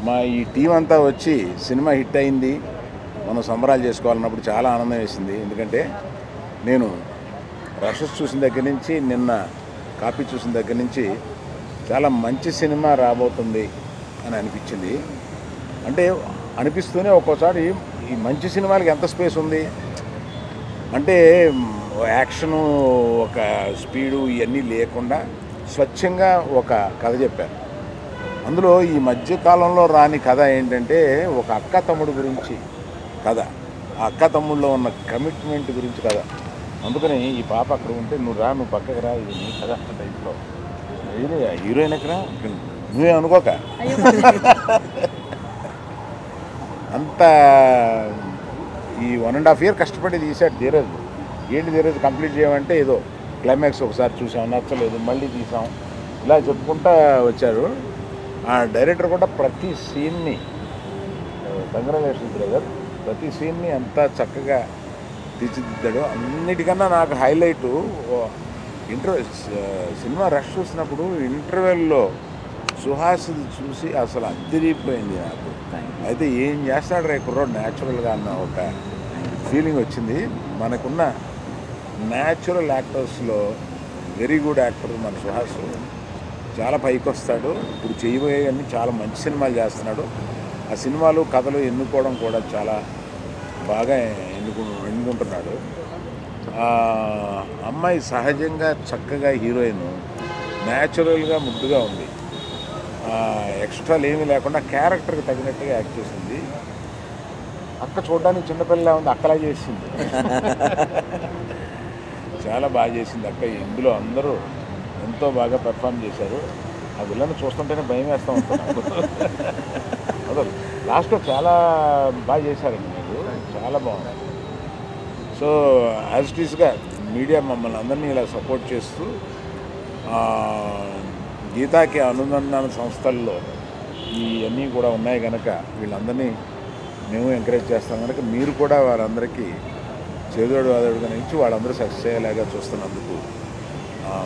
మా ఈ టీం అంతా వచ్చి సినిమా హిట్ అయింది, మనం సంబరాలు చేసుకోవాలన్నప్పుడు చాలా ఆనందం వేసింది. ఎందుకంటే నేను రషెస్ చూసిన దగ్గర నుంచి, నిన్న కాపీ చూసిన దగ్గర నుంచి చాలా మంచి సినిమా రాబోతుంది అని అనిపించింది. అంటే అనిపిస్తూనే ఒక్కోసారి ఈ మంచి సినిమాలకి ఎంత స్పేస్ ఉంది అంటే, యాక్షను, ఒక స్పీడు ఇవన్నీ లేకుండా స్వచ్ఛంగా ఒక కథ చెప్పారు. అందులో ఈ మధ్యకాలంలో రాని కథ ఏంటంటే, ఒక అక్క తమ్ముడు గురించి కథ, ఆ అక్క తమ్ముళ్ళలో ఉన్న కమిట్మెంట్ గురించి కథ. అందుకని ఈ పాప అక్కడ ఉంటే, నువ్వు పక్కకు రా, ఇది నీ కథ టైప్లో. ఇది హీరోయిన్ ఎక్కడ, నువ్వే అనుకోక అంత ఈ 1.5 year కష్టపడి తీసాడు ధీరజ్. ఏంటి ధీరజ్ కంప్లీట్ చేయమంటే, ఏదో క్లైమాక్స్ ఒకసారి చూసాం, నచ్చలేదు, మళ్ళీ తీసాం, ఇలా చెప్పుకుంటా వచ్చారు. ఆ డైరెక్టర్ కూడా ప్రతి సీన్ని, కంగ్రాచులేషన్స్ బ్రదర్, ప్రతి సీన్ని అంతా చక్కగా తీర్చిదిద్దాడు. అన్నిటికన్నా నాకు హైలైటు సినిమా రష్ చూసినప్పుడు ఇంటర్వెల్లో సుహాస్ చూసి అసలు అదిరిపోయింది నాకు. అయితే ఏం చేస్తాడు రే కుర్రోడు న్యాచురల్గా అన్న ఒక ఫీలింగ్ వచ్చింది. మనకున్న న్యాచురల్ యాక్టర్స్లో వెరీ గుడ్ యాక్టర్ మన సుహాస్, చాలా పైకి వస్తాడు. ఇప్పుడు చేయబోయేవన్నీ చాలా మంచి సినిమాలు చేస్తున్నాడు. ఆ సినిమాలు కథలు ఎన్నుకోవడం కూడా చాలా బాగా ఎన్నుకుంటున్నాడు. అమ్మాయి సహజంగా చక్కగా హీరోయిన్, న్యాచురల్గా ముద్దుగా ఉంది, ఎక్స్ట్రాలు ఏమీ లేకుండా క్యారెక్టర్కి తగినట్టుగా యాక్ట్ చేసింది. అక్క చూడడానికి చిన్నపిల్లలా ఉంది, అక్కలా చేసింది, చాలా బాగా చేసింది అక్క. ఇందులో అందరూ ఎంతో బాగా పెర్ఫామ్ చేశారు. ఆ విలన్ చూస్తుంటేనే భయం వేస్తూ ఉంటున్నాను. అసలు లాస్ట్లో చాలా బాగా చేశారండి మీరు, చాలా బాగుంది. సో యాజ్ ఇట్ ఈస్గా మీడియా మమ్మల్ని అందరినీ ఇలా సపోర్ట్ చేస్తూ, గీతాకి అనుబంధ సంస్థల్లో ఇవన్నీ కూడా ఉన్నాయి కనుక వీళ్ళందరినీ మేము ఎంకరేజ్ చేస్తాం కనుక మీరు కూడా వారందరికీ చేదోడు వాదోడుగా నుంచి వాళ్ళందరూ సక్సెస్ అయ్యేలాగా చూస్తున్నందుకు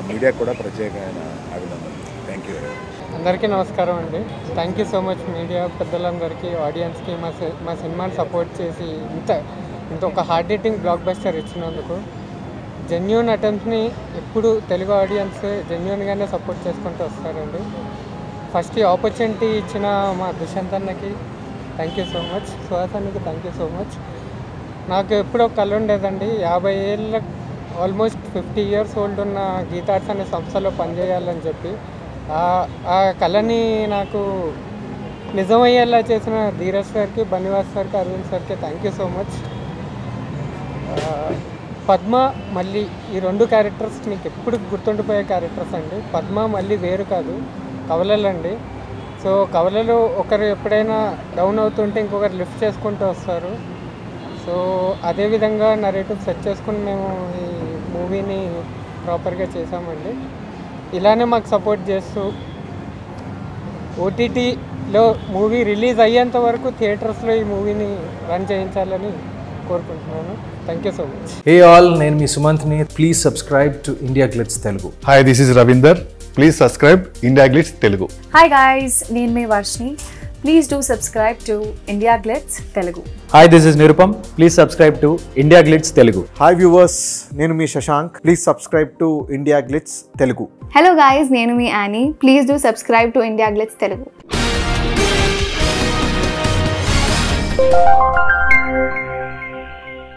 మీడియా కూడా ప్రత్యేకమైన అభినందనలు. Thank you very much. అందరికీ నమస్కారం అండి. Thank you so much media పెద్దలందరికీ, ఆడియన్స్కి మా సినిమాని సపోర్ట్ చేసి ఇంత ఒక హార్డ్ హిట్టింగ్ బ్లాక్ బస్టర్ ఇచ్చినందుకు. జెన్యూన్ అటెంప్ట్ని ఎప్పుడు తెలుగు ఆడియన్స్ జెన్యూన్గానే సపోర్ట్ చేసుకుంటూ వస్తారండి. ఫస్ట్ ఈ ఆపర్చునిటీ ఇచ్చిన మా దుష్యంత్ అన్నకి thank you so much, Suhas అన్నకి థ్యాంక్ యూ సో మచ్. నాకు ఎప్పుడో కళ ఉండేదండి, 50 ఏళ్ళ ఆల్మోస్ట్ 50 years ఓల్డ్ ఉన్న గీతార్ట్స్ అనే సంస్థలో పనిచేయాలని చెప్పి. ఆ కళని నాకు నిజమయ్యేలా చేసిన ధీరజ్ సార్కి, బన్నివాస్ సార్కి, అరవింద్ సార్కి thank you so much. Padma, మళ్ళీ ఈ 2 క్యారెక్టర్స్ మీకు ఎప్పుడు గుర్తుండిపోయే క్యారెక్టర్స్ అండి. పద్మ మళ్ళీ వేరు కాదు, కవలలండి. సో కవలలో ఒకరు ఎప్పుడైనా డౌన్ అవుతుంటే ఇంకొకరు లిఫ్ట్ చేసుకుంటూ వస్తారు. సో అదేవిధంగా నరేటివ్ సెట్ చేసుకుని మేము ఈ మూవీని ప్రాపర్గా చేసామండి. ఇలానే మాకు సపోర్ట్ చేస్తూ ఓటీటీలో మూవీ రిలీజ్ అయ్యేంత వరకు థియేటర్స్లో ఈ మూవీని రన్ చేయించాలని కోరుకుంటున్నాను. Thank you so much. Hey all, నేను మీ సుమంత్ని. Please subscribe to India Glitz Telugu. Hi, this is Ravinder. Please subscribe India Glitz Telugu. Hi guys, నేను మీ Varshini. Please do subscribe to India Glitz Telugu. Hi, this is Nirupam. Please subscribe to India Glitz Telugu. Hi viewers, నేను మీ Shashank. Please subscribe to India Glitz Telugu. Hello guys, నేను మీ Annie. Please do subscribe to India Glitz Telugu.